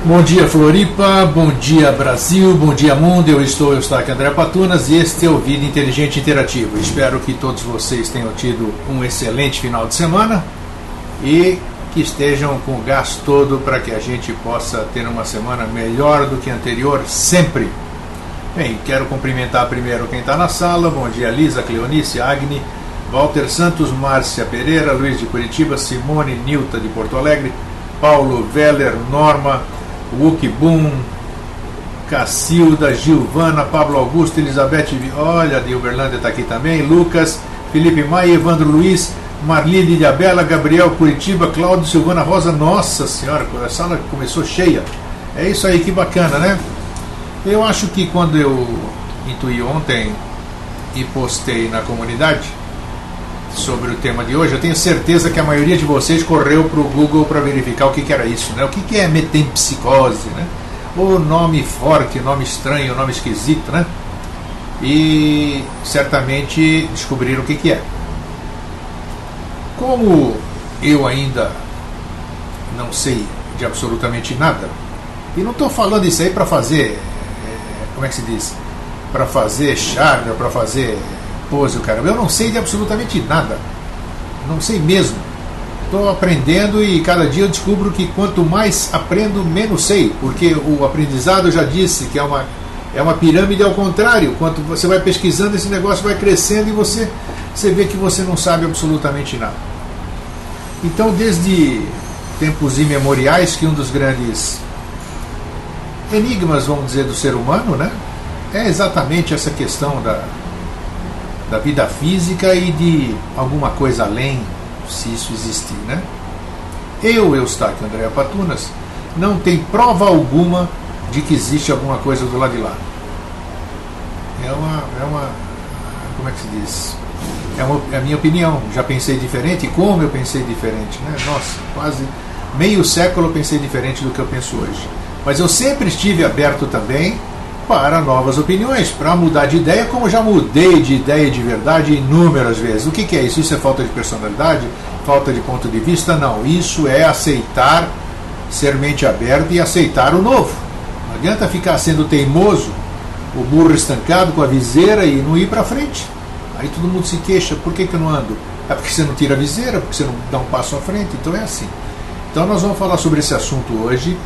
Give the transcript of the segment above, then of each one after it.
Bom dia Floripa, bom dia Brasil, bom dia mundo, eu estou aqui André Patunas e este é o Vida Inteligente Interativo. Espero que todos vocês tenham tido um excelente final de semana e que estejam com o gás todo para que a gente possa ter uma semana melhor do que a anterior, sempre. Bem, quero cumprimentar primeiro quem está na sala. Bom dia Lisa, Cleonice, Agni, Walter Santos, Márcia Pereira, Luiz de Curitiba, Simone, Nilta de Porto Alegre, Paulo Veller, Norma, Wookie Boom, Cacilda, Gilvana, Pablo Augusto, Elizabeth, olha, de Uberlândia está aqui também, Lucas, Felipe Maia, Evandro Luiz, Marli de Ilhabela, Gabriel Curitiba, Cláudio Silvana Rosa. Nossa senhora, a sala começou cheia. É isso aí, que bacana, né? Eu acho que quando eu intuí ontem e postei na comunidade sobre o tema de hoje, eu tenho certeza que a maioria de vocês correu para o Google para verificar o que era isso, né? O que é metempsicose, né? O nome forte, nome estranho, nome esquisito, né? E certamente descobriram o que é. Como eu ainda não sei de absolutamente nada, e não estou falando isso aí para fazer, como é que se diz? Para fazer charme, para fazer pose, o caramba. Eu não sei de absolutamente nada. Não sei mesmo. Estou aprendendo e cada dia eu descubro que quanto mais aprendo, menos sei. Porque o aprendizado, eu já disse, que é uma pirâmide ao contrário. Quanto você vai pesquisando, esse negócio vai crescendo e você vê que você não sabe absolutamente nada. Então, desde tempos imemoriais, que um dos grandes enigmas, vamos dizer, do ser humano, né, é exatamente essa questão da vida física e de alguma coisa além, se isso existir, né? Eu, Eustáquio André Patunas, não tem prova alguma de que existe alguma coisa do lado de lá. Como é que se diz? É a minha opinião. Já pensei diferente, como eu pensei diferente, né? Nossa, quase meio século eu pensei diferente do que eu penso hoje. Mas eu sempre estive aberto também para novas opiniões, para mudar de ideia, como já mudei de ideia de verdade inúmeras vezes. O que é isso? Isso é falta de personalidade? Falta de ponto de vista? Não. Isso é aceitar, ser mente aberta e aceitar o novo. Não adianta ficar sendo teimoso, o burro estancado com a viseira e não ir para frente. Aí todo mundo se queixa. Por que eu não ando? É porque você não tira a viseira, porque você não dá um passo à frente. Então é assim. Então nós vamos falar sobre esse assunto hoje,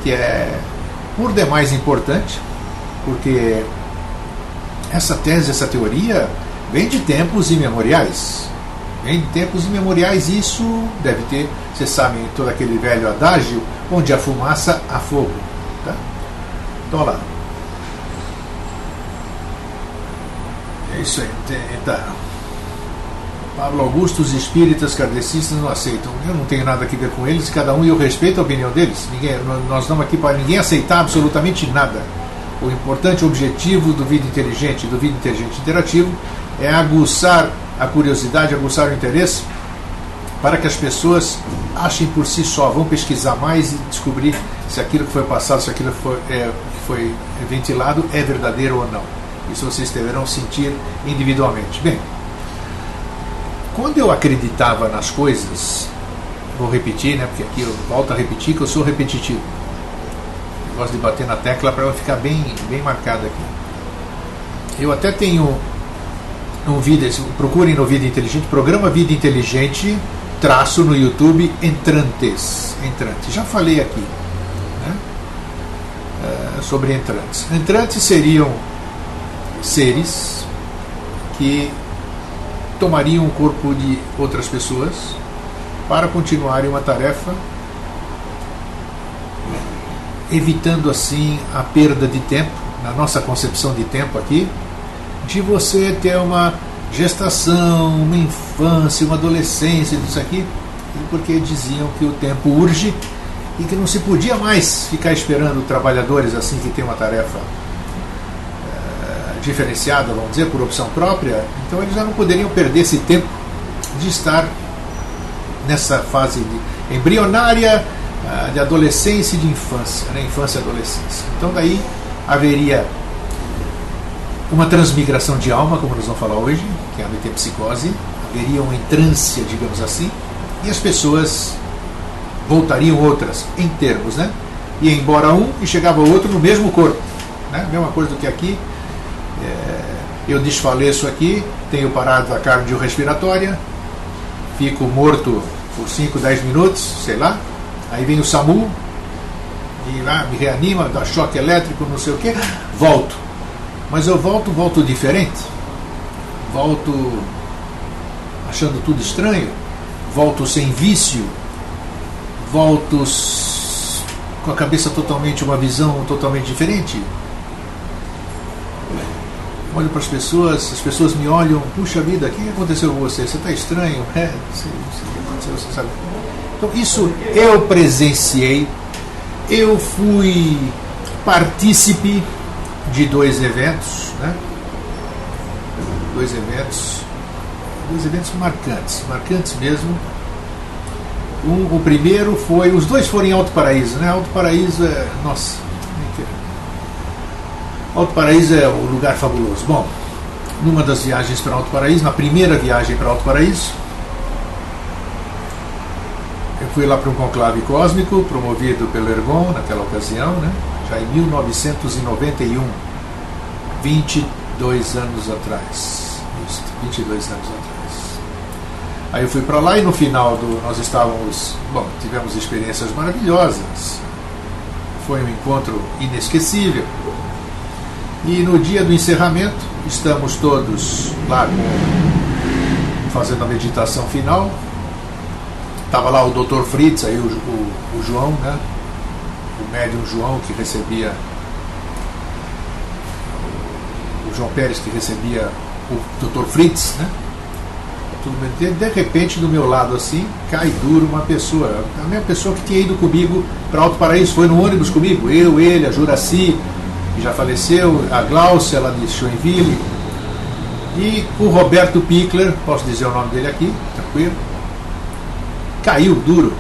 que é por demais importante, porque essa tese, essa teoria vem de tempos imemoriais. Vem de tempos imemoriais, isso deve ter, vocês sabem, todo aquele velho adágio, onde há fumaça, há fogo. Tá? Então lá. É isso aí. Tá. Pablo Augusto, os espíritas kardecistas não aceitam. Eu não tenho nada a ver com eles, cada um, e eu respeito a opinião deles. Nós estamos aqui para ninguém aceitar absolutamente nada. O importante objetivo do Vida Inteligente, do Vida Inteligente Interativo, é aguçar a curiosidade, aguçar o interesse, para que as pessoas achem por si só, vão pesquisar mais e descobrir se aquilo que foi passado, se aquilo que foi ventilado é verdadeiro ou não. Isso vocês deverão sentir individualmente. Bem, quando eu acreditava nas coisas, vou repetir, né, porque aqui eu volto a repetir que eu sou repetitivo. Eu gosto de bater na tecla para ela ficar bem marcada aqui. Eu até tenho um vídeo, procurem no Vida Inteligente, programa Vida Inteligente, traço no YouTube, Entrantes. Já falei aqui, né, sobre entrantes. Entrantes seriam seres que tomariam o corpo de outras pessoas para continuarem uma tarefa, evitando assim a perda de tempo, na nossa concepção de tempo aqui, de você ter uma gestação, uma infância, uma adolescência, disso aqui, porque diziam que o tempo urge e que não se podia mais ficar esperando trabalhadores assim que têm uma tarefa diferenciada, vamos dizer, por opção própria. Então eles já não poderiam perder esse tempo de estar nessa fase de embrionária, de adolescência e de infância, né? Infância e adolescência. Então daí haveria uma transmigração de alma, como nós vamos falar hoje, que é a metempsicose, haveria uma entrância, digamos assim, e as pessoas voltariam outras, em termos, né, ia embora um e chegava outro no mesmo corpo, né? Mesma coisa do que aqui. Eu desfaleço aqui, tenho parada cardiorrespiratória, fico morto por 5, 10 minutos, sei lá, aí vem o SAMU e lá me reanima, dá choque elétrico, não sei o que, volto. Mas eu volto diferente, volto achando tudo estranho, volto sem vício, volto com a cabeça totalmente, uma visão totalmente diferente. Olho para as pessoas me olham, puxa vida, o que aconteceu com você? Você está estranho? Não sei o que aconteceu, você sabe. Então isso eu presenciei, eu fui partícipe de 2 eventos, né? Dois eventos marcantes mesmo. O primeiro foi, os dois foram em Alto Paraíso, né? Alto Paraíso é, nossa, Alto Paraíso é um lugar fabuloso. Bom, numa das viagens para Alto Paraíso, na primeira viagem para Alto Paraíso, eu fui lá para um conclave cósmico promovido pelo Ergon naquela ocasião, né? Já em 1991, 22 anos atrás. Isso, 22 anos atrás. Aí eu fui para lá e no final nós estávamos, bom, tivemos experiências maravilhosas. Foi um encontro inesquecível. E no dia do encerramento, estamos todos lá fazendo a meditação final. Estava lá o Dr. Fritz, aí o João, né? O médium João que recebia, o João Pérez que recebia o Dr. Fritz, né? De repente, do meu lado assim, cai duro uma pessoa, a mesma pessoa que tinha ido comigo para Alto Paraíso, foi no ônibus comigo, eu, ele, a Juraci, que já faleceu, a Glaucia, lá de Joinville, e o Roberto Pickler, posso dizer o nome dele aqui, tranquilo, caiu duro,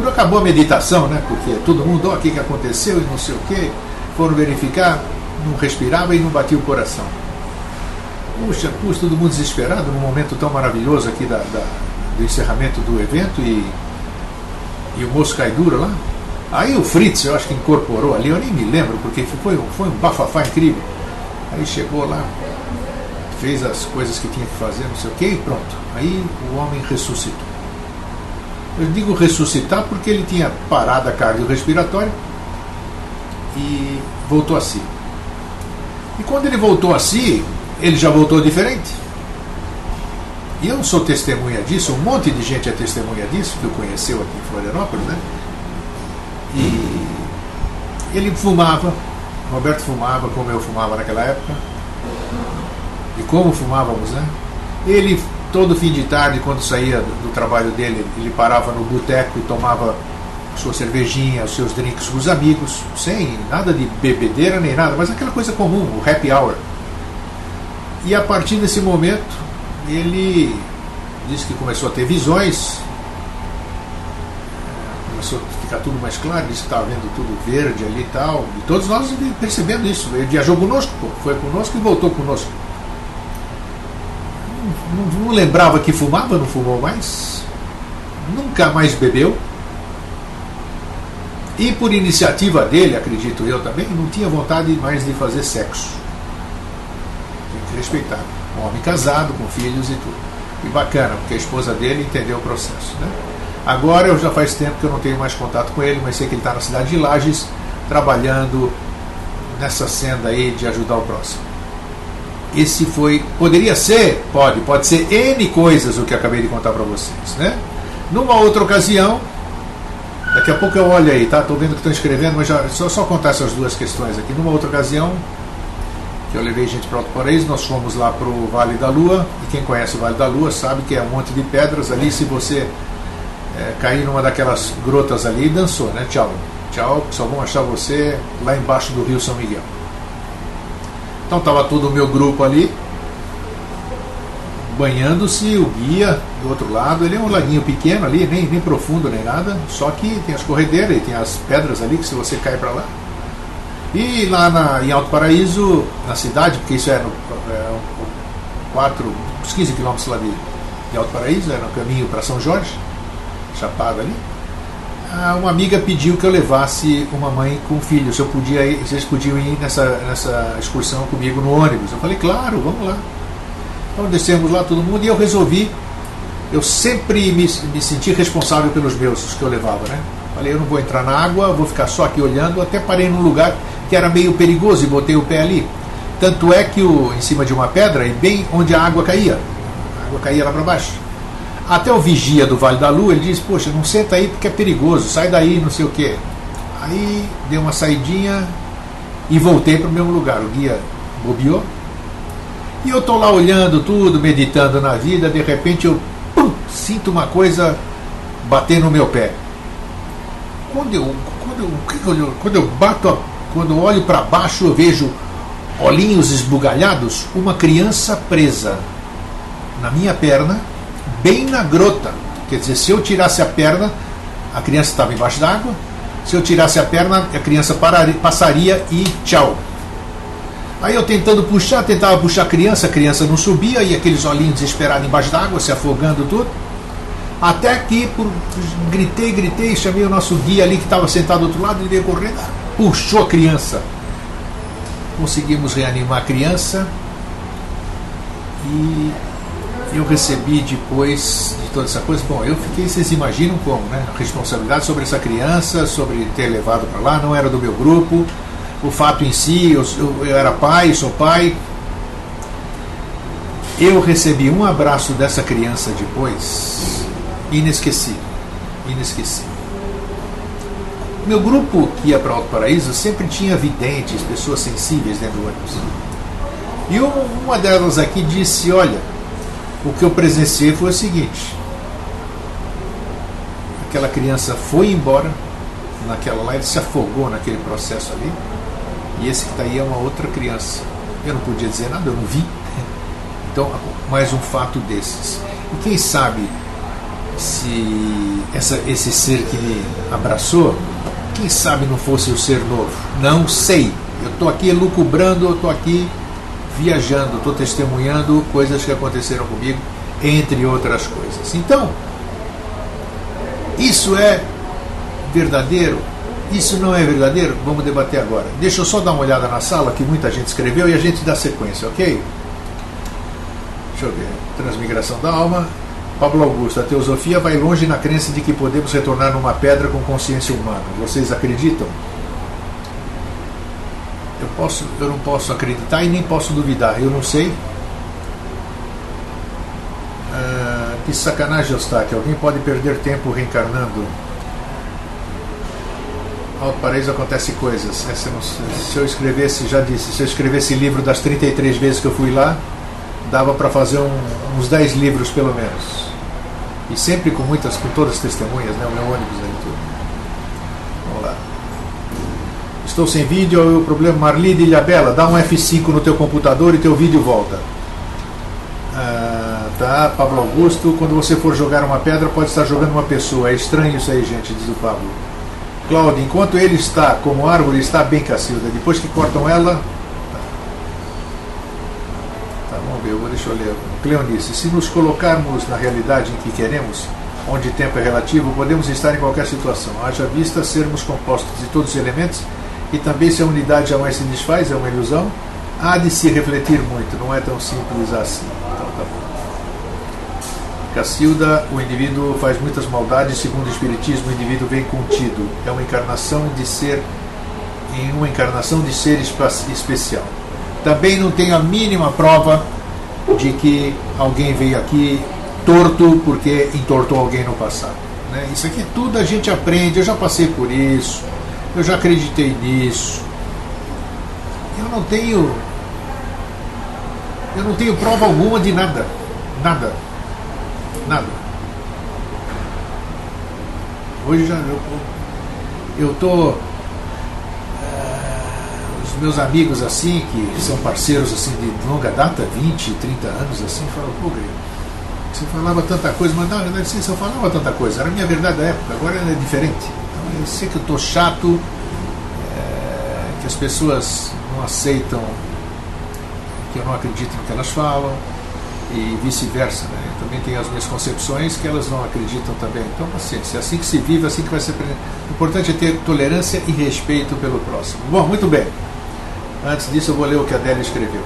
acabou a meditação, né? Porque todo mundo, ó, o que aconteceu e não sei o que, foram verificar, não respirava e não batia o coração. Puxa, todo mundo desesperado num momento tão maravilhoso aqui do encerramento do evento e o moço cai duro lá. Aí o Fritz, eu acho que incorporou ali, eu nem me lembro, porque foi um bafafá incrível. Aí chegou lá, fez as coisas que tinha que fazer, não sei o que, e pronto. Aí o homem ressuscitou. Eu digo ressuscitar porque ele tinha parada cardiorrespiratória e voltou a si. E quando ele voltou a si, ele já voltou diferente. E eu não sou testemunha disso, um monte de gente é testemunha disso, que o conheceu aqui em Florianópolis, né? E ele fumava, Roberto fumava como eu fumava naquela época, e como fumávamos, né? Ele, todo fim de tarde, quando saía do trabalho dele, ele parava no boteco e tomava sua cervejinha, os seus drinks com os amigos, sem nada de bebedeira nem nada, mas aquela coisa comum, o happy hour. E a partir desse momento, ele disse que começou a ter visões, começou a ficar tudo mais claro, disse que estava vendo tudo verde ali e tal, e todos nós percebendo isso. Ele viajou conosco, foi conosco e voltou conosco. Não lembrava que fumava, não fumou mais, nunca mais bebeu, e por iniciativa dele, acredito eu também, não tinha vontade mais de fazer sexo. Tem que respeitar. Um homem casado, com filhos e tudo. E bacana, porque a esposa dele entendeu o processo, né? Agora eu já faz tempo que eu não tenho mais contato com ele, mas sei que ele está na cidade de Lages, trabalhando nessa senda aí de ajudar o próximo. Esse foi, poderia ser, pode ser N coisas o que eu acabei de contar para vocês, né? Numa outra ocasião, daqui a pouco eu olho aí, tá? Estou vendo que estão escrevendo, mas já, só contar essas duas questões aqui. Numa outra ocasião, que eu levei gente para Alto Paraíso, nós fomos lá para o Vale da Lua, e quem conhece o Vale da Lua sabe que é um monte de pedras ali. Se você cair numa daquelas grotas ali, dançou, né? Tchau, só vão achar você lá embaixo do Rio São Miguel. Então estava todo o meu grupo ali, banhando-se, o guia do outro lado, ele é um laguinho pequeno ali, nem profundo nem nada, só que tem as corredeiras e tem as pedras ali que se você cai para lá. E lá em Alto Paraíso, na cidade, porque isso é uns 15 quilômetros lá de Alto Paraíso, é no caminho para São Jorge, Chapada ali, uma amiga pediu que eu levasse uma mãe com um filho, se vocês podiam ir nessa excursão comigo no ônibus. Eu falei, claro, vamos lá. Então descemos lá todo mundo e eu resolvi, eu sempre me senti responsável pelos meus, os que eu levava, né? Falei, eu não vou entrar na água, vou ficar só aqui olhando, até parei num lugar que era meio perigoso e botei o pé ali. Tanto é que em cima de uma pedra, e bem onde a água caía lá para baixo. Até o vigia do Vale da Lua, ele disse, poxa, não senta aí porque é perigoso, sai daí, não sei o quê. Aí dei uma saidinha e voltei para o mesmo lugar. O guia bobeou. E eu estou lá olhando tudo, meditando na vida, de repente eu sinto uma coisa bater no meu pé. Quando eu olho para baixo, eu vejo olhinhos esbugalhados, uma criança presa na minha perna, bem na grota. Quer dizer, se eu tirasse a perna, a criança estava embaixo d'água. Se eu tirasse a perna, a criança passaria e tchau. Aí eu tentava puxar a criança não subia, e aqueles olhinhos desesperados embaixo d'água, se afogando tudo. Até que gritei, chamei o nosso guia ali que estava sentado do outro lado, ele veio correndo, puxou a criança. Conseguimos reanimar a criança e eu recebi depois de toda essa coisa, bom, eu fiquei, vocês imaginam como, né? A responsabilidade sobre essa criança, sobre ter levado para lá, não era do meu grupo. O fato em si, eu era pai, sou pai. Eu recebi um abraço dessa criança depois, inesquecível. Meu grupo que ia para Alto Paraíso sempre tinha videntes, pessoas sensíveis dentro do ônibus. E uma delas aqui disse, olha, o que eu presenciei foi o seguinte, aquela criança foi embora, naquela lá, ele se afogou naquele processo ali, e esse que está aí é uma outra criança. Eu não podia dizer nada, eu não vi. Então, mais um fato desses. E quem sabe se esse ser que me abraçou, quem sabe não fosse o ser novo? Não sei. Eu estou aqui elucubrando, eu estou aqui viajando, estou testemunhando coisas que aconteceram comigo, entre outras coisas. Então, isso é verdadeiro? Isso não é verdadeiro? Vamos debater agora. Deixa eu só dar uma olhada na sala, que muita gente escreveu, e a gente dá sequência, ok? Deixa eu ver. Transmigração da alma. Pablo Augusto, a teosofia vai longe na crença de que podemos retornar numa pedra com consciência humana. Vocês acreditam? Eu não posso acreditar e nem posso duvidar. Eu não sei. Que sacanagem, Eustáquio. Alguém pode perder tempo reencarnando? Alto Paraíso acontece coisas. Se eu escrevesse, já disse, se eu escrevesse livro das 33 vezes que eu fui lá, dava para fazer uns 10 livros pelo menos. E sempre com todas as testemunhas, né? O meu ônibus aí tudo. Vamos lá. Estou sem vídeo, é o problema. Marli de Ilhabela, dá um F5 no teu computador e teu vídeo volta. Tá, Pablo Augusto, quando você for jogar uma pedra, pode estar jogando uma pessoa. É estranho isso aí, gente, diz o Pablo. Cláudio, enquanto ele está como árvore, está bem, Cacilda. Depois que cortam ela... Tá, vamos ver, deixa eu ler. Cleonice, se nos colocarmos na realidade em que queremos, onde tempo é relativo, podemos estar em qualquer situação. Haja vista sermos compostos de todos os elementos, e também se a unidade jamais se desfaz, é uma ilusão, há de se refletir muito, não é tão simples assim. Então tá bom. Cacilda, o indivíduo faz muitas maldades, segundo o Espiritismo, o indivíduo vem contido. É uma encarnação de ser, em uma encarnação de ser especial. Também não tenho a mínima prova de que alguém veio aqui torto porque entortou alguém no passado. Né? Isso aqui tudo a gente aprende, eu já passei por isso, eu já acreditei nisso. Eu não tenho prova alguma de nada. Nada. Hoje já eu tô os meus amigos assim, que são parceiros assim de longa data, 20, 30 anos assim, falam, pô, Grego, você falava tanta coisa, mas na verdade sim, eu falava tanta coisa, era a minha verdade da época, agora é diferente. Então eu sei que eu tô chato, que as pessoas não aceitam, que eu não acredito no que elas falam, e vice-versa, né? também tenho as minhas concepções que elas não acreditam também. Então, paciência, é assim que se vive, é assim que vai ser. O importante é ter tolerância e respeito pelo próximo. Bom, muito bem. Antes disso, eu vou ler o que a Adélia escreveu.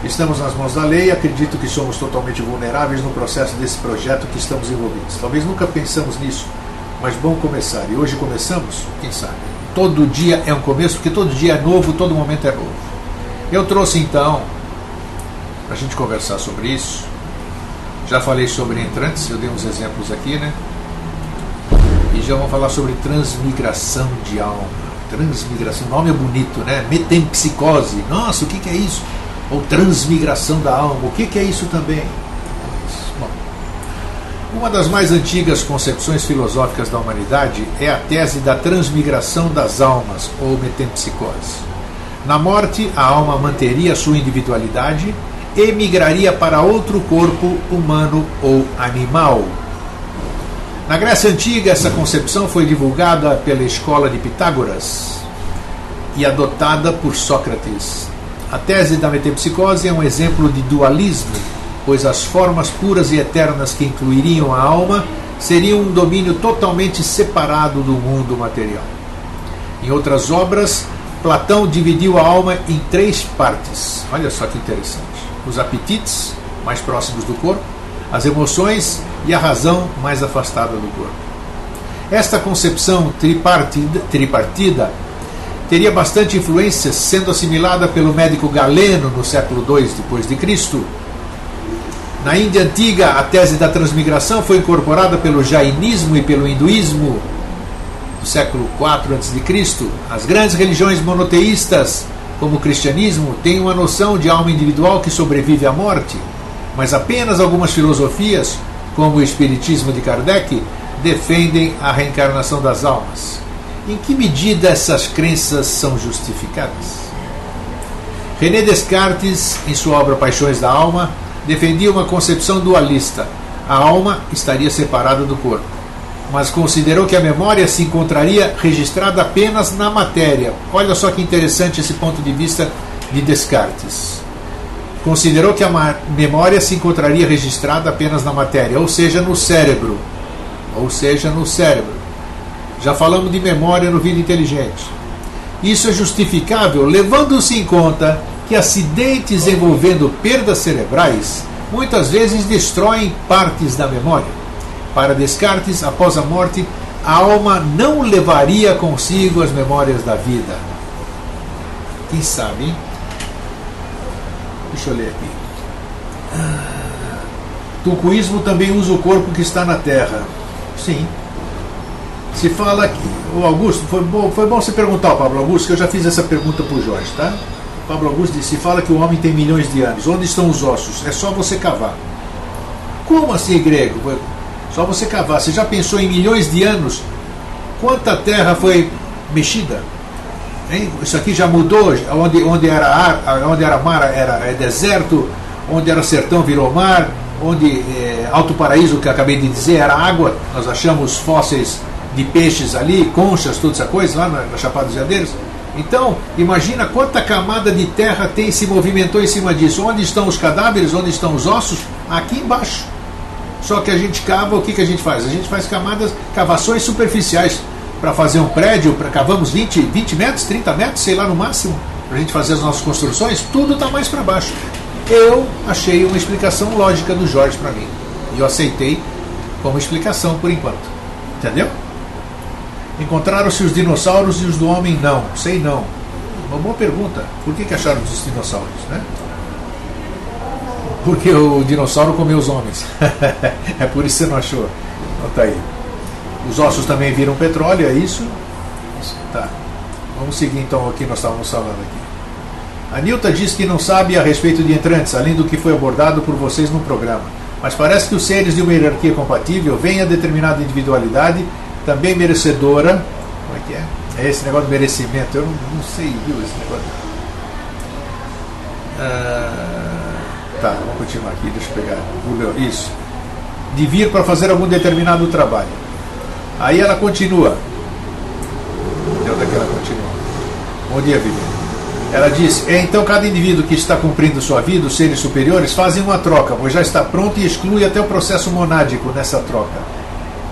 Estamos nas mãos da lei, acredito que somos totalmente vulneráveis no processo desse projeto que estamos envolvidos. Talvez nunca pensamos nisso, mas bom começar. E hoje começamos, quem sabe? Todo dia é um começo, porque todo dia é novo, todo momento é novo. Eu trouxe então, para a gente conversar sobre isso, já falei sobre entrantes, eu dei uns exemplos aqui, né? E já vamos falar sobre transmigração de alma. Transmigração, o nome é bonito, né? Metempsicose, nossa, o que é isso? Ou transmigração da alma, o que é isso também? Bom, uma das mais antigas concepções filosóficas da humanidade é a tese da transmigração das almas, ou metempsicose. Na morte, a alma manteria sua individualidade e migraria para outro corpo humano ou animal. Na Grécia Antiga, essa concepção foi divulgada pela escola de Pitágoras e adotada por Sócrates. A tese da metempsicose é um exemplo de dualismo, pois as formas puras e eternas que incluiriam a alma seriam um domínio totalmente separado do mundo material. Em outras obras, Platão dividiu a alma em 3 partes. Olha só que interessante. Os apetites, mais próximos do corpo, as emoções e a razão, mais afastada do corpo. Esta concepção tripartida teria bastante influência, sendo assimilada pelo médico Galeno no século II d.C. Na Índia Antiga, a tese da transmigração foi incorporada pelo jainismo e pelo hinduísmo do século IV a.C. As grandes religiões monoteístas, como o cristianismo, têm uma noção de alma individual que sobrevive à morte, mas apenas algumas filosofias, como o Espiritismo de Kardec, defendem a reencarnação das almas. Em que medida essas crenças são justificadas? René Descartes, em sua obra Paixões da Alma, defendia uma concepção dualista. A alma estaria separada do corpo, mas considerou que a memória se encontraria registrada apenas na matéria. Olha só que interessante esse ponto de vista de Descartes. Considerou que a memória se encontraria registrada apenas na matéria, ou seja, no cérebro. Já falamos de memória no Vida Inteligente. Isso é justificável levando-se em conta que acidentes envolvendo perdas cerebrais muitas vezes destroem partes da memória. Para Descartes, após a morte, a alma não levaria consigo as memórias da vida. Quem sabe, hein? Deixa eu ler aqui. Tucuísmo também usa o corpo que está na terra. Sim. Se fala que... O Augusto, foi bom você perguntar ao Pablo Augusto, que eu já fiz essa pergunta para o Jorge, tá? O Pablo Augusto disse, se fala que o homem tem milhões de anos. Onde estão os ossos? É só você cavar. Como assim, grego? Só você cavar. Você já pensou em milhões de anos? Quanta terra foi mexida? Hein? Isso aqui já mudou. Onde era mar é deserto, onde era sertão virou mar, onde Alto Paraíso, que eu acabei de dizer, era água. Nós achamos fósseis de peixes ali, conchas, toda essa coisa lá na Chapada dos Veadeiros. Então, imagina quanta camada de terra se movimentou em cima disso. Onde estão os cadáveres? Onde estão os ossos? Aqui embaixo. Só que a gente cava, o que a gente faz? A gente faz cavações superficiais. Para fazer um prédio, cavamos 20 metros, 30 metros, sei lá, no máximo, para a gente fazer as nossas construções, tudo está mais para baixo. Eu achei uma explicação lógica do Jorge para mim. E eu aceitei como explicação por enquanto. Entendeu? Encontraram-se os dinossauros e os do homem não. Sei não. Uma boa pergunta. Por que acharam os dinossauros, né? Porque o dinossauro comeu os homens. É por isso que você não achou. Então tá aí. Os ossos também viram petróleo, é isso? Tá. Vamos seguir então o que nós estávamos falando aqui. A Nilta diz que não sabe a respeito de entrantes, além do que foi abordado por vocês no programa. Mas parece que os seres de uma hierarquia compatível veem a determinada individualidade também merecedora. Como é que é? É esse negócio de merecimento. Eu não sei, viu, esse negócio. Tá, vamos continuar aqui, deixa eu pegar. Isso. De vir para fazer algum determinado trabalho. Aí ela continua. Onde é que ela continua? Bom dia, Viviane. Ela diz: então cada indivíduo que está cumprindo sua vida, os seres superiores, fazem uma troca, pois já está pronto e exclui até o processo monádico nessa troca.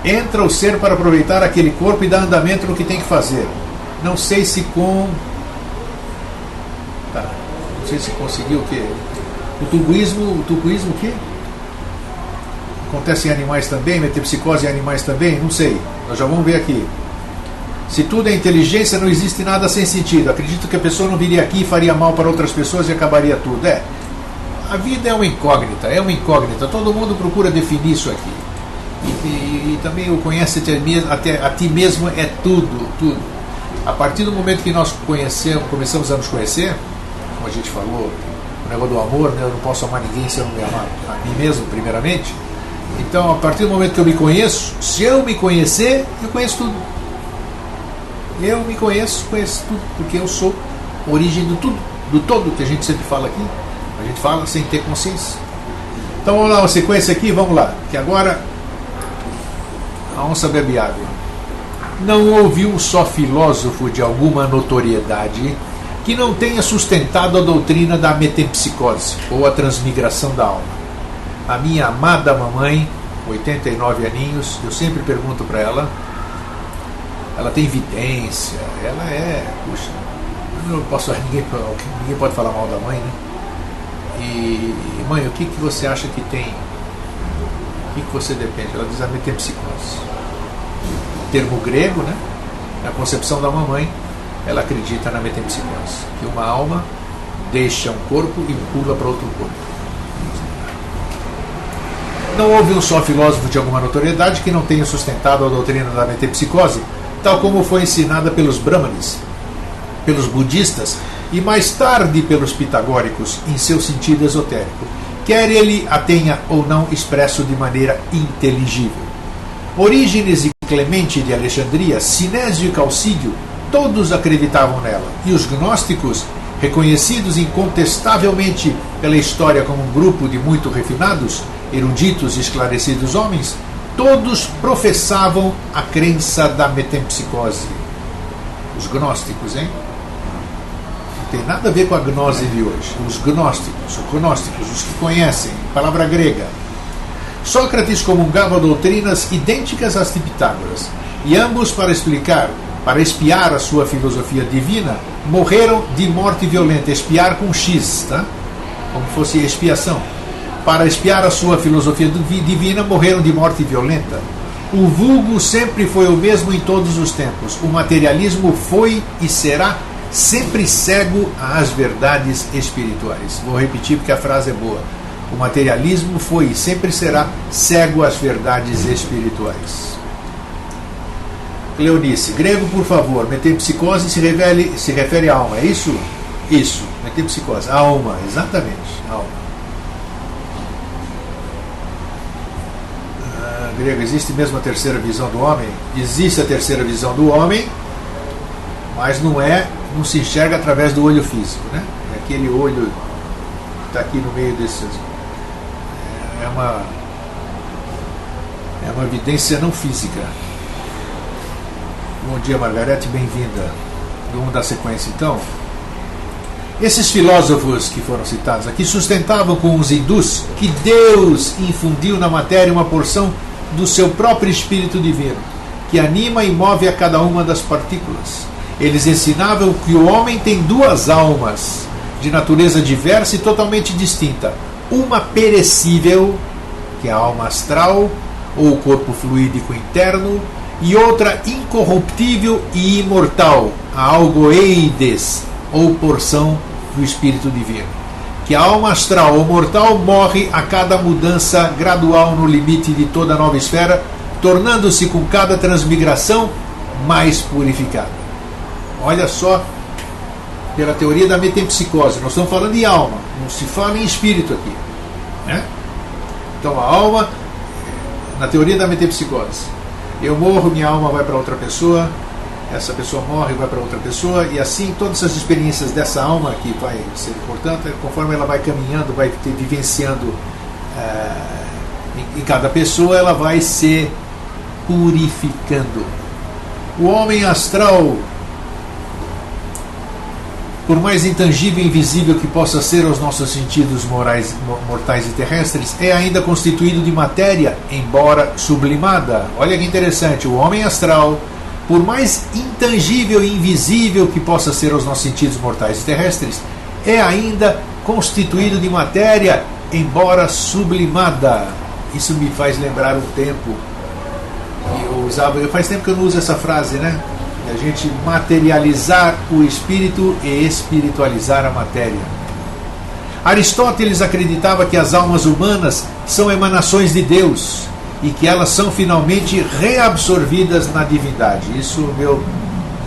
Entra o ser para aproveitar aquele corpo e dar andamento no que tem que fazer. Não sei se não sei se conseguiu o quê? O tubuísmo o quê? Acontece em animais também, metempsicose em animais também? Não sei, nós já vamos ver aqui. Se tudo é inteligência, não existe nada sem sentido. Acredito que a pessoa não viria aqui e faria mal para outras pessoas e acabaria tudo. A vida é uma incógnita. Todo mundo procura definir isso aqui. E também o conhece até a ti mesmo é tudo. A partir do momento que nós começamos a nos conhecer, como a gente falou, o negócio do amor, né? Eu não posso amar ninguém se eu não me amar a mim mesmo, primeiramente. Então, a partir do momento que eu me conheço, se eu me conhecer, eu conheço tudo. Eu me conheço tudo, porque eu sou a origem do tudo, do todo que a gente sempre fala aqui. A gente fala sem ter consciência. Então vamos lá, uma sequência aqui, vamos lá. Que agora a onça bebe água. Não houve um só filósofo de alguma notoriedade que não tenha sustentado a doutrina da metempsicose, ou a transmigração da alma. A minha amada mamãe, 89 aninhos, eu sempre pergunto para ela. Ela tem evidência, ela puxa, eu não posso, ninguém pode falar mal da mãe, né? E mãe, o que você acha que tem? O que você depende? Ela diz a metempsicose. Termo grego, né? Na concepção da mamãe, ela acredita na metempsicose, que uma alma deixa um corpo e pula para outro corpo. Não houve um só filósofo de alguma notoriedade que não tenha sustentado a doutrina da metempsicose, tal como foi ensinada pelos brahmanes, pelos budistas e mais tarde pelos pitagóricos em seu sentido esotérico, quer ele a tenha ou não expresso de maneira inteligível. Orígenes e Clemente de Alexandria, Sinésio e Calcídio, todos acreditavam nela, e os gnósticos, reconhecidos incontestavelmente pela história como um grupo de muito refinados, eruditos e esclarecidos homens, todos professavam a crença da metempsicose. Os gnósticos, hein? Não tem nada a ver com a gnose de hoje. Os gnósticos, os que conhecem, palavra grega. Sócrates comungava doutrinas idênticas às de Pitágoras, e ambos, para espiar a sua filosofia divina, morreram de morte violenta. Espiar com X, tá? Como fosse expiação. Para espiar a sua filosofia divina, morreram de morte violenta. O vulgo sempre foi o mesmo em todos os tempos. O materialismo foi e será sempre cego às verdades espirituais. Vou repetir porque a frase é boa. O materialismo foi e sempre será cego às verdades espirituais. Cleonice, grego, por favor. Metempsicose se refere à alma, é isso? Isso, metempsicose, a alma, exatamente, a alma. Grego, existe mesmo a terceira visão do homem? Existe a terceira visão do homem, mas não se enxerga através do olho físico, né? É aquele olho que está aqui no meio desses. É uma evidência não física. Bom dia, Margarete, bem-vinda. Vamos dar sequência então. Esses filósofos que foram citados aqui sustentavam com os hindus que Deus infundiu na matéria uma porção do seu próprio espírito divino, que anima e move a cada uma das partículas. Eles ensinavam que o homem tem duas almas, de natureza diversa e totalmente distinta. Uma perecível, que é a alma astral, ou o corpo fluídico interno, e outra incorruptível e imortal, a algoeides, ou porção do espírito divino, que a alma astral ou mortal morre a cada mudança gradual no limite de toda a nova esfera, tornando-se com cada transmigração mais purificada. Olha só, pela teoria da metempsicose, nós estamos falando de alma, não se fala em espírito aqui, né? Então a alma, na teoria da metempsicose, eu morro, minha alma vai para outra pessoa, essa pessoa morre e vai para outra pessoa, e assim todas as experiências dessa alma que vai ser importante, conforme ela vai caminhando, vai vivenciando em cada pessoa, ela vai se purificando. O homem astral por mais intangível e invisível que possa ser aos nossos sentidos mortais e terrestres, é ainda constituído de matéria, embora sublimada. Olha que interessante, o homem astral, por mais intangível e invisível que possa ser aos nossos sentidos mortais e terrestres, é ainda constituído de matéria, embora sublimada. Isso me faz lembrar um tempo que eu usava, faz tempo que eu não uso essa frase, né? A gente materializar o espírito e espiritualizar a matéria. Aristóteles acreditava que as almas humanas são emanações de Deus e que elas são finalmente reabsorvidas na divindade. Isso o meu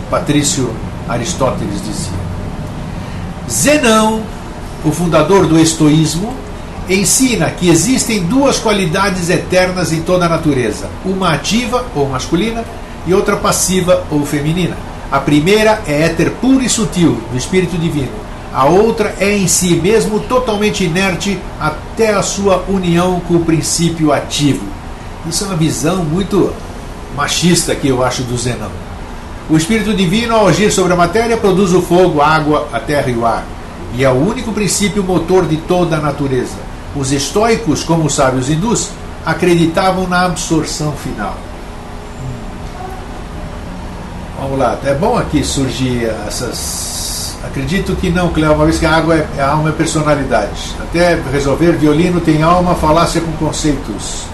patrício Aristóteles dizia. Zenão, o fundador do estoísmo, ensina que existem duas qualidades eternas em toda a natureza, uma ativa ou masculina e outra passiva ou feminina. A primeira é éter puro e sutil, do Espírito Divino. A outra é em si mesmo totalmente inerte até a sua união com o princípio ativo. Isso é uma visão muito machista que eu acho do Zenão. O Espírito Divino, ao agir sobre a matéria, produz o fogo, a água, a terra e o ar. E é o único princípio motor de toda a natureza. Os estoicos, como os sábios hindus, acreditavam na absorção final. Vamos lá, é bom aqui surgir essas... Acredito que não, Cléo, uma vez que a alma é personalidade. Até resolver, violino tem alma, falácia com conceitos.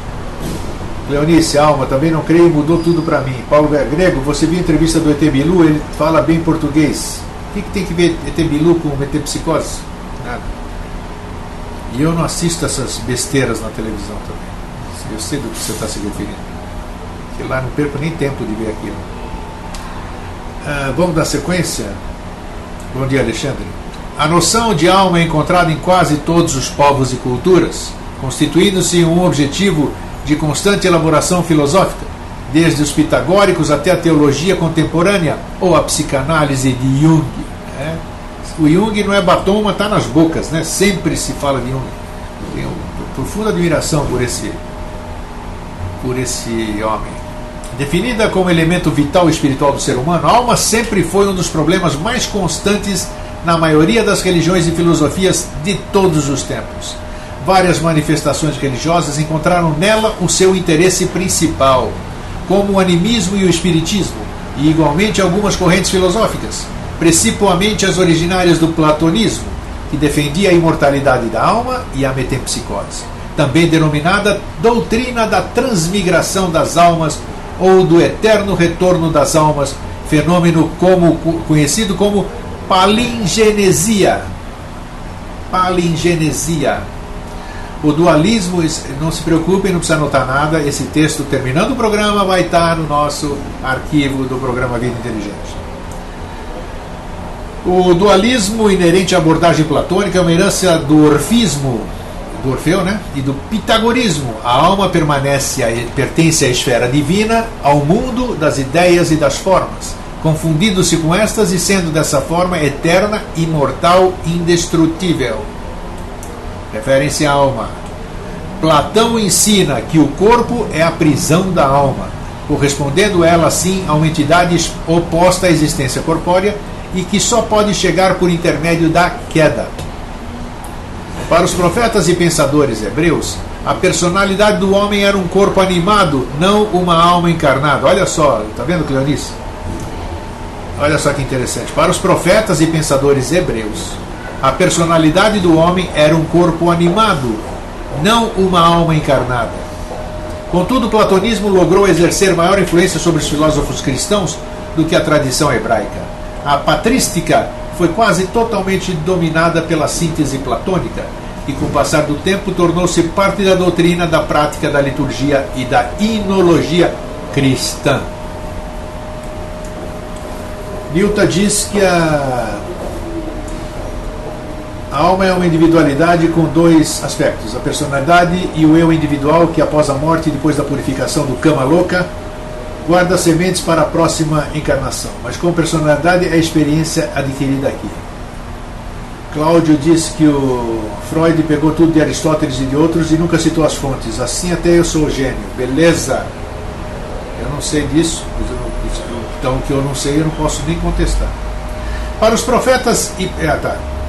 Leonice, alma, também não creio, mudou tudo para mim. Paulo Grego, você viu a entrevista do ET Bilu, ele fala bem português. O que tem que ver ET Bilu com metempsicose? Nada. E eu não assisto essas besteiras na televisão também. Eu sei do que você está se referindo. Porque lá não perco nem tempo de ver aquilo. Vamos dar sequência? Bom dia, Alexandre. A noção de alma é encontrada em quase todos os povos e culturas, constituindo-se um objetivo de constante elaboração filosófica, desde os pitagóricos até a teologia contemporânea ou a psicanálise de Jung. O Jung não é batom, mas está nas bocas, né? Sempre se fala de Jung. Eu tenho profunda admiração por esse homem. Definida como elemento vital e espiritual do ser humano, a alma sempre foi um dos problemas mais constantes na maioria das religiões e filosofias de todos os tempos. Várias manifestações religiosas encontraram nela o seu interesse principal, como o animismo e o espiritismo, e igualmente algumas correntes filosóficas, principalmente as originárias do platonismo, que defendia a imortalidade da alma e a metempsicose, também denominada doutrina da transmigração das almas ou do eterno retorno das almas, fenômeno conhecido como palingenesia. Palingenesia. O dualismo, não se preocupem, não precisa anotar nada, esse texto, terminando o programa, vai estar no nosso arquivo do programa Vida Inteligente. O dualismo inerente à abordagem platônica é uma herança do orfismo, do Orfeu, né? E do pitagorismo. A alma pertence à esfera divina, ao mundo das ideias e das formas, confundindo-se com estas e sendo dessa forma eterna, imortal, indestrutível. Referem-se à alma. Platão ensina que o corpo é a prisão da alma, correspondendo ela assim a uma entidade oposta à existência corpórea e que só pode chegar por intermédio da queda. Para os profetas e pensadores hebreus, a personalidade do homem era um corpo animado, não uma alma encarnada. Olha só, está vendo, Cleonice? Olha só que interessante. Para os profetas e pensadores hebreus, a personalidade do homem era um corpo animado, não uma alma encarnada. Contudo, o platonismo logrou exercer maior influência sobre os filósofos cristãos do que a tradição hebraica. A patrística foi quase totalmente dominada pela síntese platônica e, com o passar do tempo, tornou-se parte da doutrina, da prática da liturgia e da inologia cristã. Newton diz que a alma é uma individualidade com dois aspectos, a personalidade e o eu individual, que após a morte e depois da purificação do Kama Loka, guarda sementes para a próxima encarnação, mas com personalidade é a experiência adquirida aqui. Cláudio diz que o Freud pegou tudo de Aristóteles e de outros e nunca citou as fontes. Assim até eu sou gênio. Beleza? Eu não sei disso, então o que eu não sei eu não posso nem contestar. Para os profetas,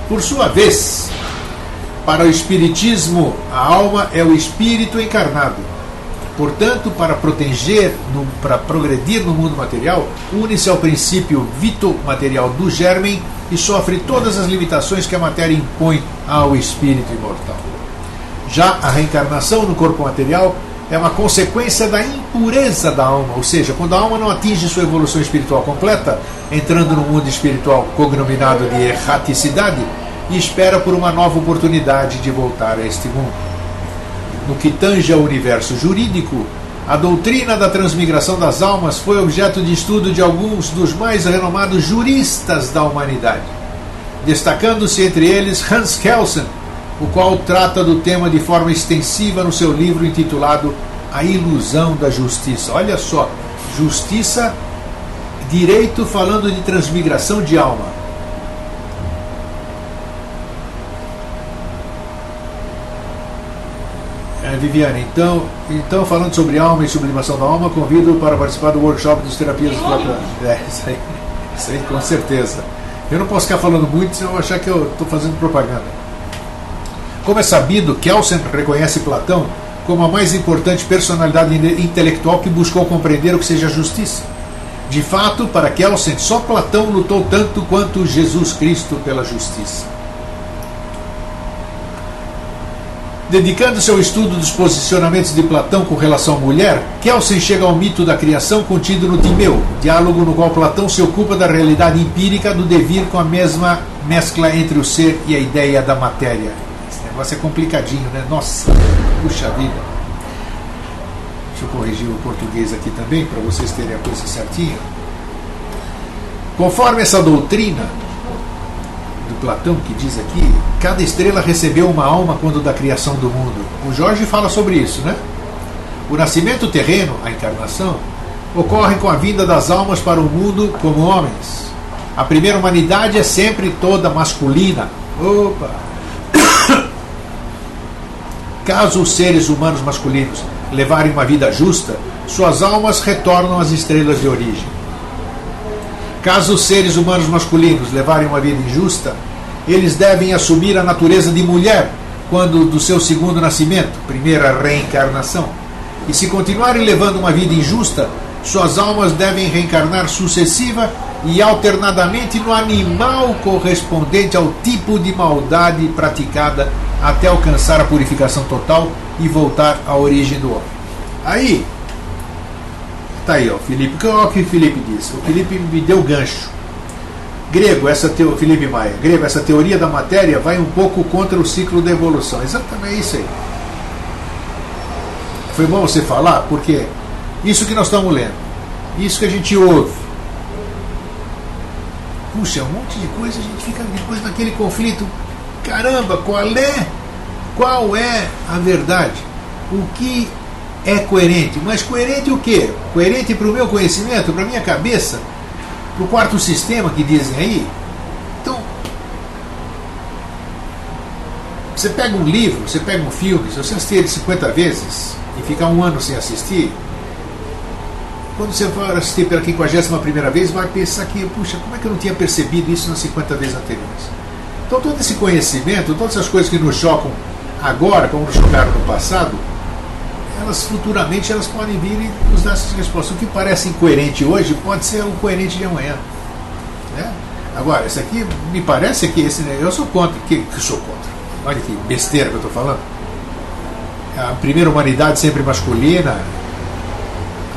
por sua vez, para o espiritismo, a alma é o espírito encarnado. Portanto, para progredir no mundo material, une-se ao princípio vito-material do germen e sofre todas as limitações que a matéria impõe ao espírito imortal. Já a reencarnação no corpo material é uma consequência da impureza da alma, ou seja, quando a alma não atinge sua evolução espiritual completa, entrando no mundo espiritual cognominado de erraticidade, e espera por uma nova oportunidade de voltar a este mundo. No que tange ao universo jurídico, a doutrina da transmigração das almas foi objeto de estudo de alguns dos mais renomados juristas da humanidade, destacando-se entre eles Hans Kelsen, o qual trata do tema de forma extensiva no seu livro intitulado A Ilusão da Justiça. Olha só, justiça, direito falando de transmigração de alma. Viviane, então falando sobre alma e sublimação da alma, convido para participar do workshop dos terapias do Platão. Isso aí com certeza. Eu não posso ficar falando muito, senão eu vou achar que eu estou fazendo propaganda. Como é sabido, Kelsen reconhece Platão como a mais importante personalidade intelectual que buscou compreender o que seja justiça. De fato, para Kelsen, só Platão lutou tanto quanto Jesus Cristo pela justiça. Dedicando-se ao estudo dos posicionamentos de Platão com relação à mulher, Kelsen chega ao mito da criação contido no Timeu, diálogo no qual Platão se ocupa da realidade empírica do devir com a mesma mescla entre o ser e a ideia da matéria. Esse negócio é complicadinho, né? Nossa, puxa vida. Deixa eu corrigir o português aqui também, para vocês terem a coisa certinha. Conforme essa doutrina do Platão, que diz aqui, cada estrela recebeu uma alma quando da criação do mundo. O Jorge fala sobre isso, né? O nascimento terreno, a encarnação, ocorre com a vinda das almas para o mundo como homens. A primeira humanidade é sempre toda masculina. Opa! Caso os seres humanos masculinos levarem uma vida justa, suas almas retornam às estrelas de origem. Caso os seres humanos masculinos levarem uma vida injusta, eles devem assumir a natureza de mulher quando do seu segundo nascimento, primeira reencarnação. E se continuarem levando uma vida injusta, suas almas devem reencarnar sucessiva e alternadamente no animal correspondente ao tipo de maldade praticada até alcançar a purificação total e voltar à origem do homem. Aí, tá aí, ó, Felipe. Olha o que o Felipe disse. O Felipe me deu gancho. Grego, Felipe Maia, grego, essa teoria da matéria vai um pouco contra o ciclo da evolução. Exatamente isso aí. Foi bom você falar, porque isso que nós estamos lendo, isso que a gente ouve, puxa, um monte de coisa, a gente fica depois naquele conflito. Caramba, qual é a verdade? O que é coerente? Mas coerente o quê? Coerente para o meu conhecimento, para a minha cabeça, para o quarto sistema que dizem aí? Então, você pega um livro, você pega um filme, se você assistir ele 50 vezes e ficar um ano sem assistir, quando você for assistir pela 51ª vez, vai pensar que, puxa, como é que eu não tinha percebido isso nas 50 vezes anteriores? Então todo esse conhecimento, todas essas coisas que nos chocam agora, como nos chocaram no passado, elas futuramente elas podem vir e nos dar essas respostas. O que parece incoerente hoje pode ser o coerente de amanhã, né? Agora, isso aqui me parece que eu sou contra. Que sou contra? Olha que besteira que eu estou falando. A primeira humanidade sempre masculina.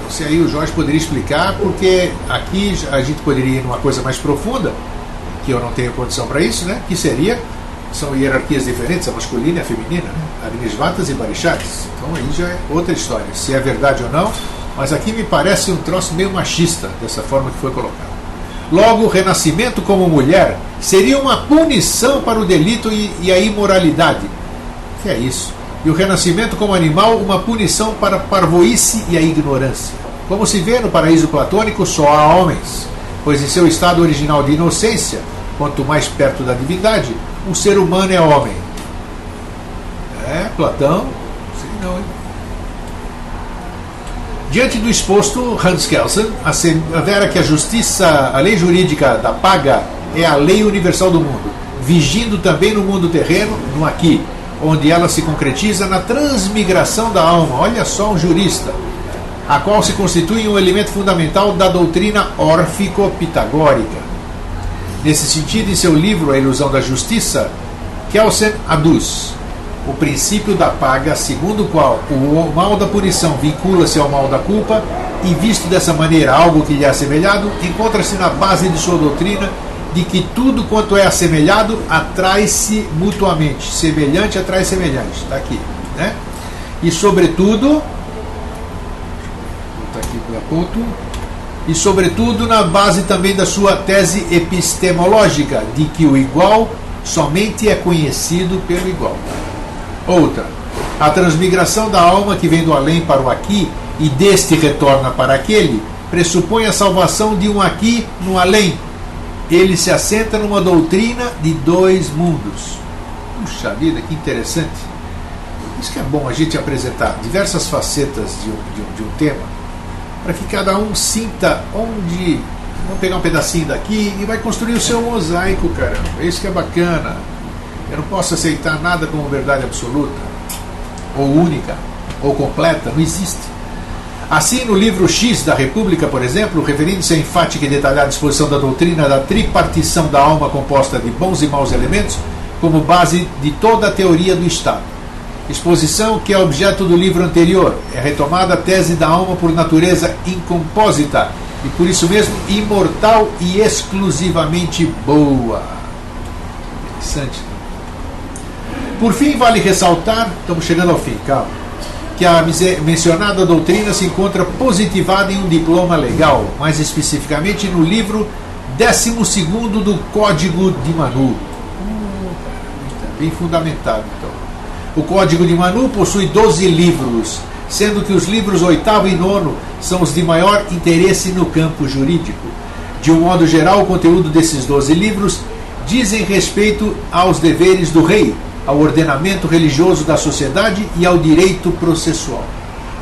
Se aí o Jorge poderia explicar, porque aqui a gente poderia ir numa coisa mais profunda, que eu não tenho condição para isso, né? Que são hierarquias diferentes, a masculina e a feminina, né? Agnisvatas e Barixares. Então aí já é outra história, se é verdade ou não, mas aqui me parece um troço meio machista, dessa forma que foi colocado. Logo, o renascimento como mulher seria uma punição para o delito e a imoralidade. Que é isso? E o renascimento como animal, uma punição para a parvoíce e a ignorância. Como se vê no paraíso platônico, só há homens, pois em seu estado original de inocência, quanto mais perto da divindade, o ser humano é homem. Platão, sei não, hein? Diante do exposto, Hans Kelsen assevera que a justiça, a lei jurídica da paga é a lei universal do mundo, vigindo também no mundo terreno, no aqui, onde ela se concretiza na transmigração da alma. Olha só um jurista, a qual se constitui um elemento fundamental da doutrina órfico-pitagórica. Nesse sentido, em seu livro A Ilusão da Justiça, Kelsen aduz o princípio da paga, segundo o qual o mal da punição vincula-se ao mal da culpa, e visto dessa maneira algo que lhe é assemelhado, encontra-se na base de sua doutrina de que tudo quanto é assemelhado atrai-se mutuamente. Semelhante atrai semelhante. Está aqui. Né? E sobretudo, está aqui para ponto, e sobretudo na base também da sua tese epistemológica, de que o igual somente é conhecido pelo igual. Outra, a transmigração da alma que vem do além para o aqui e deste retorna para aquele, pressupõe a salvação de um aqui no além. Ele se assenta numa doutrina de dois mundos. Puxa vida, que interessante. Isso que é bom a gente apresentar diversas facetas de um tema, para que cada um sinta onde... Vamos pegar um pedacinho daqui e vai construir o seu mosaico, caramba. É isso que é bacana. Eu não posso aceitar nada como verdade absoluta, ou única, ou completa. Não existe. Assim, no livro X da República, por exemplo, referindo-se à enfática e detalhada exposição da doutrina da tripartição da alma composta de bons e maus elementos, como base de toda a teoria do Estado. Exposição que é objeto do livro anterior, é retomada a tese da alma por natureza incompósita, e por isso mesmo imortal e exclusivamente boa. Interessante. Por fim, vale ressaltar, estamos chegando ao fim, calma, que a mencionada doutrina se encontra positivada em um diploma legal, mais especificamente no livro 12º do Código de Manu. Bem fundamentado, então. O Código de Manu possui 12 livros, sendo que os livros 8º e 9º são os de maior interesse no campo jurídico. De um modo geral, o conteúdo desses 12 livros dizem respeito aos deveres do rei, ao ordenamento religioso da sociedade e ao direito processual.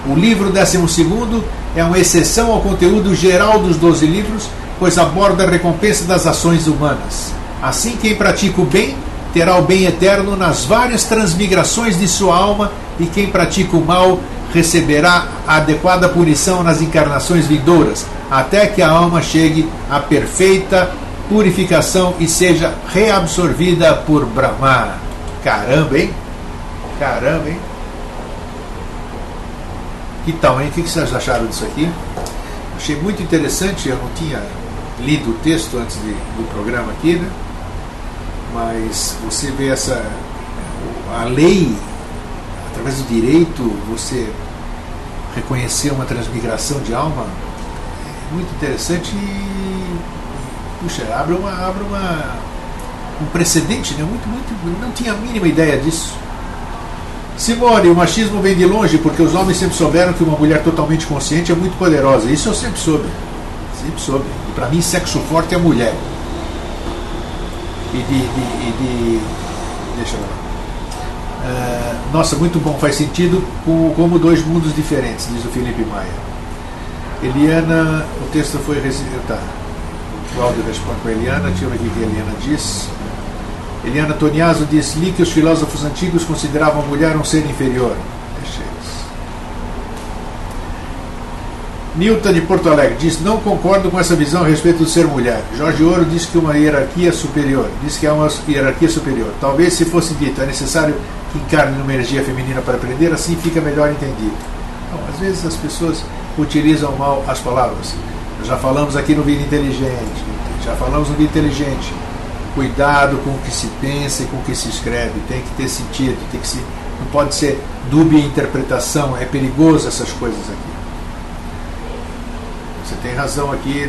O livro 12º é uma exceção ao conteúdo geral dos 12 livros, pois aborda a recompensa das ações humanas. Assim, quem pratica o bem terá o bem eterno nas várias transmigrações de sua alma, e quem pratica o mal receberá a adequada punição nas encarnações vindouras, até que a alma chegue à perfeita purificação e seja reabsorvida por Brahma. Caramba, hein? Caramba, hein? Que tal, hein? O que vocês acharam disso aqui? Achei muito interessante, eu não tinha lido o texto antes do programa aqui, né? Mas você vê a lei, através do direito, você reconhecer uma transmigração de alma, é muito interessante e, puxa, abre um precedente, né? Muito, não tinha a mínima ideia disso. Simone, o machismo vem de longe, porque os homens sempre souberam que uma mulher totalmente consciente é muito poderosa. Isso eu sempre soube. Sempre soube. E para mim, sexo forte é a mulher. Deixa eu ver. Nossa, muito bom, faz sentido como dois mundos diferentes, diz o Felipe Maia. Eliana, o texto foi... Tá. O Cláudio responde para a Eliana, deixa eu ver o que a Eliana diz. Eliana Toniaso diz: li que os filósofos antigos consideravam a mulher um ser inferior. Deixa eles. Nilton de Porto Alegre diz: não concordo com essa visão a respeito do ser mulher. Jorge Ouro diz que uma hierarquia superior. Diz que há uma hierarquia superior. Talvez, se fosse dito, é necessário que encarne numa energia feminina para aprender, assim fica melhor entendido. Não, às vezes as pessoas utilizam mal as palavras. Nós já falamos aqui no Vida Inteligente. Cuidado com o que se pensa e com o que se escreve. Tem que ter sentido, não pode ser dúbia interpretação. É perigoso essas coisas aqui. Você tem razão aqui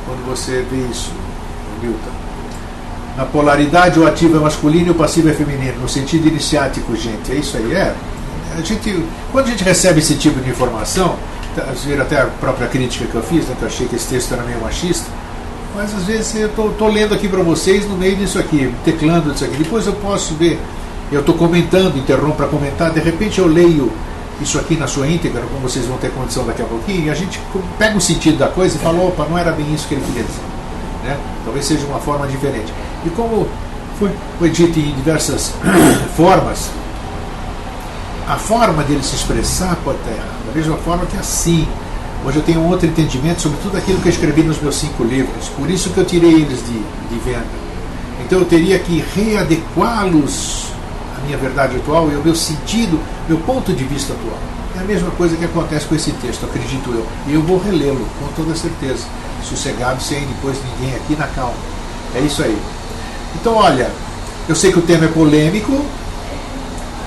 quando você vê isso, Milton. Na polaridade, o ativo é masculino e o passivo é feminino, no sentido iniciático, gente. É isso aí. Quando a gente recebe esse tipo de informação, vocês viram até a própria crítica que eu fiz, né, que eu achei que esse texto era meio machista, mas às vezes eu estou lendo aqui para vocês no meio disso aqui, teclando isso aqui. Depois eu posso ver, eu estou comentando, interrompo para comentar, de repente eu leio isso aqui na sua íntegra, como vocês vão ter condição daqui a pouquinho, e a gente pega o sentido da coisa e fala: opa, não era bem isso que ele queria dizer. né? Talvez seja uma forma diferente. E como foi dito em diversas formas, a forma dele se expressar pode estar errada. Da mesma forma que assim, hoje eu tenho um outro entendimento sobre tudo aquilo que eu escrevi nos meus 5 livros, por isso que eu tirei eles de venda. Então eu teria que readequá-los à minha verdade atual e ao meu sentido, meu ponto de vista atual. É a mesma coisa que acontece com esse texto, acredito eu. E eu vou relê-lo, com toda certeza. Sossegado, sem depois ninguém aqui na calma. É isso aí. Então, olha, eu sei que o tema é polêmico,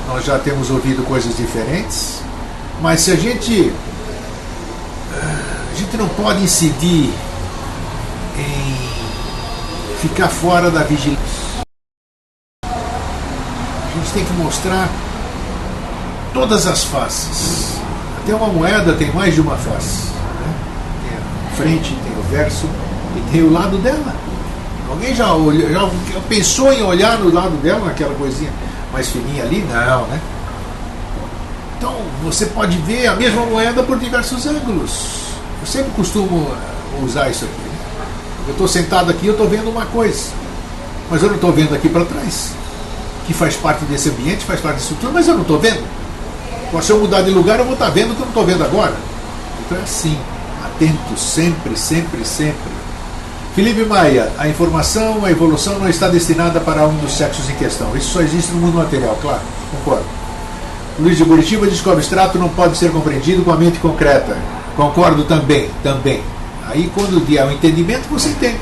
nós já temos ouvido coisas diferentes, mas se a gente não pode incidir em ficar fora da vigilância. A gente tem que mostrar todas as faces. Até uma moeda tem mais de uma face, né? Tem a frente, tem o verso e tem o lado dela. Alguém já pensou em olhar no lado dela, naquela coisinha mais fininha ali? Não, né? Então você pode ver a mesma moeda por diversos ângulos. Eu sempre costumo usar isso aqui, né? Eu estou sentado aqui, eu estou vendo uma coisa, mas eu não estou vendo aqui para trás, que faz parte desse ambiente, faz parte disso tudo, mas eu não estou vendo. Se eu mudar de lugar, eu vou estar vendo o que eu não estou vendo agora. Então é assim, atento sempre, sempre, sempre. Felipe Maia, a informação, a evolução não está destinada para um dos sexos em questão. Isso só existe no mundo material, claro, concordo. Luiz de Curitiba diz que o abstrato não pode ser compreendido com a mente concreta. Concordo também. Aí quando vier o entendimento, você entende.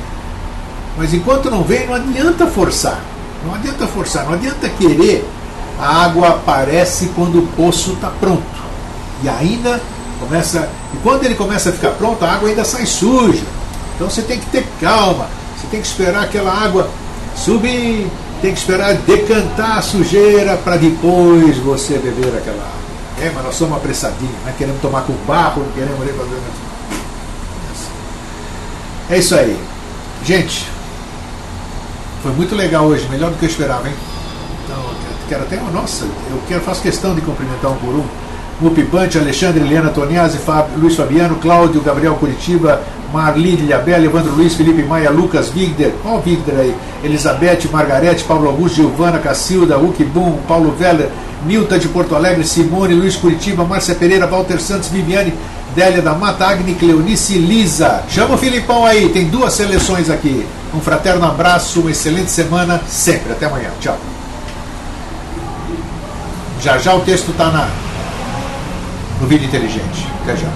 Mas enquanto não vem, não adianta forçar. Não adianta querer. A água aparece quando o poço está pronto. E ainda começa. E quando ele começa a ficar pronto, a água ainda sai suja. Então você tem que ter calma. Você tem que esperar aquela água subir. Tem que esperar decantar a sujeira para depois você beber aquela água. Mas nós somos apressadinhos, né? Queremos tomar com barro, não queremos ler fazer. É isso aí. Gente, foi muito legal hoje, melhor do que eu esperava, hein? Então, quero até nossa, faço questão de cumprimentar um por um. Mupipante, Alexandre, Eliana Toniazzi, Luiz Fabiano, Cláudio, Gabriel Curitiba, Marli, Ilhabela, Evandro Luiz, Felipe Maia, Lucas Vigder, olha o Vigder aí, Elizabeth, Margarete, Paulo Augusto, Giovana, Cacilda, Uki Boom, Paulo Veller, Nilta de Porto Alegre, Simone, Luiz Curitiba, Márcia Pereira, Walter Santos, Viviane, Délia da Mata, Agni, Cleonice e Lisa. Chama o Filipão aí, tem 2 seleções aqui. Um fraterno abraço, uma excelente semana, sempre. Até amanhã, tchau. Já o texto está no Vida Inteligente. Até já.